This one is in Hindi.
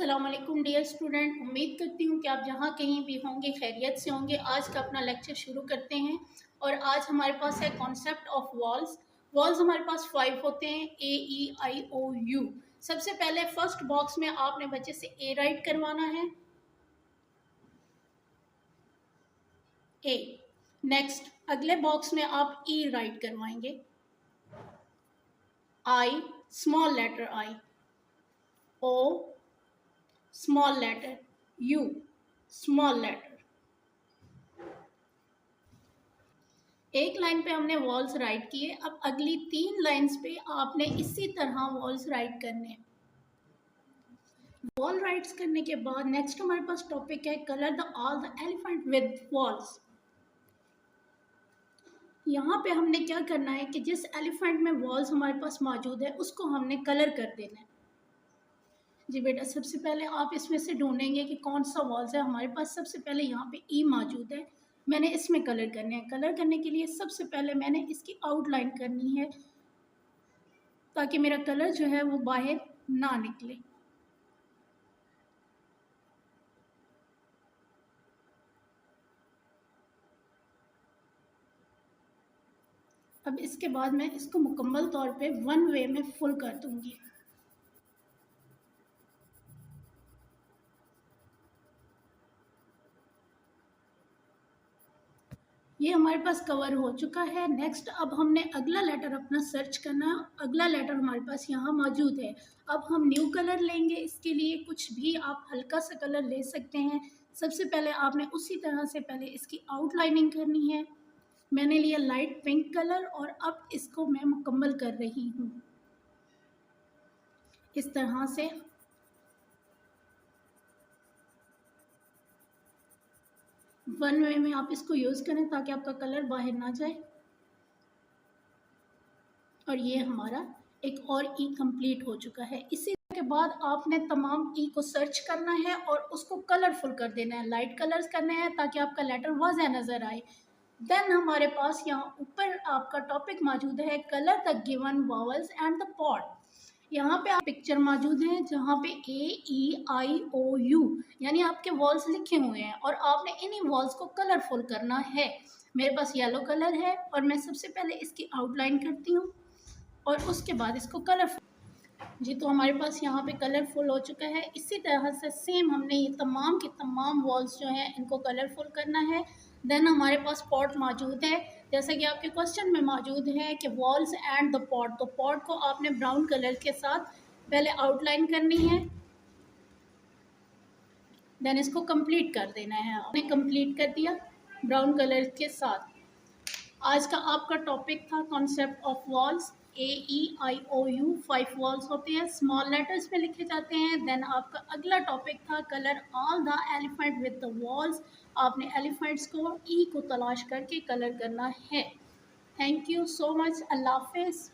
अस्सलाम वालेकुम डियर स्टूडेंट। उम्मीद करती हूँ कि आप जहाँ कहीं भी होंगे खैरियत से होंगे। आज का अपना लेक्चर शुरू करते हैं और आज हमारे पास है कॉन्सेप्ट ऑफ वॉल्स। वॉल्स हमारे पास 5 होते हैं, AEIOU। सबसे पहले फर्स्ट बॉक्स में आपने बच्चे से ए राइट करवाना है, ए। नेक्स्ट अगले बॉक्स में आप ई राइट करवाएंगे, I, small letter I, O small letter, U small letter. एक लाइन पे हमने वॉल्स राइट किए, अब अगली 3 लाइंस पे आपने इसी तरह वॉल्स राइट करने हैं। वॉल राइट्स करने के बाद नेक्स्ट हमारे पास टॉपिक है colour the all the elephant with walls. यहाँ पे हमने क्या करना है कि जिस एलिफेंट में वॉल्स हमारे पास मौजूद है उसको हमने कलर कर देना है। जी बेटा, सबसे पहले आप इसमें से ढूंढेंगे कि कौन सा वॉल्स है हमारे पास। सबसे पहले यहाँ पे ई मौजूद है, मैंने इसमें कलर करने हैं। कलर करने के लिए सबसे पहले मैंने इसकी आउटलाइन करनी है ताकि मेरा कलर जो है वो बाहर ना निकले। अब इसके बाद मैं इसको मुकम्मल तौर पे 1 वे में फुल कर दूंगी। ये हमारे पास कवर हो चुका है। नेक्स्ट अब हमने अगला लेटर अपना सर्च करना है। अगला लेटर हमारे पास यहाँ मौजूद है। अब हम न्यू कलर लेंगे। इसके लिए कुछ भी आप हल्का सा कलर ले सकते हैं। सबसे पहले आपने उसी तरह से पहले इसकी आउटलाइनिंग करनी है। मैंने लिया लाइट पिंक कलर और अब इसको मैं मुकम्मल कर रही हूँ इस तरह से। वन वे में आप इसको यूज़ करें ताकि आपका कलर बाहर ना जाए। और ये हमारा एक और ई कंप्लीट हो चुका है। इसी के बाद आपने तमाम ई को सर्च करना है और उसको कलरफुल कर देना है, लाइट कलर्स करने हैं ताकि आपका लेटर वाज़ह नज़र आए। देन हमारे पास यहाँ ऊपर आपका टॉपिक मौजूद है colour the given vowels and the pod. यहाँ पे आप पिक्चर मौजूद है जहाँ पे AEIOU यानी आपके वॉल्स लिखे हुए हैं और आपने इन्हीं वॉल्स को कलरफुल करना है। मेरे पास येलो कलर है और मैं सबसे पहले इसकी आउटलाइन करती हूँ और उसके बाद इसको कलरफुल। जी, तो हमारे पास यहाँ पे कलरफुल हो चुका है। इसी तरह से सेम हमने ये तमाम के तमाम वॉल्स जो हैं इनको कलरफुल करना है। देन हमारे पास पॉट मौजूद है, जैसा कि आपके क्वेश्चन में मौजूद है कि वॉल्स एंड द पॉट। तो पॉट को आपने ब्राउन कलर के साथ पहले आउटलाइन करनी है, देन इसको कंप्लीट कर देना है। आपने कंप्लीट कर दिया ब्राउन कलर के साथ। आज का आपका टॉपिक था concept of walls. AEIOU 5 walls होते हैं, स्मॉल लेटर्स में लिखे जाते हैं। देन आपका अगला टॉपिक था colour all the elephant with the walls. आपने एलिफेंट्स को ई को तलाश करके कलर करना है। Thank you so much. अल्लाह हाफिज़।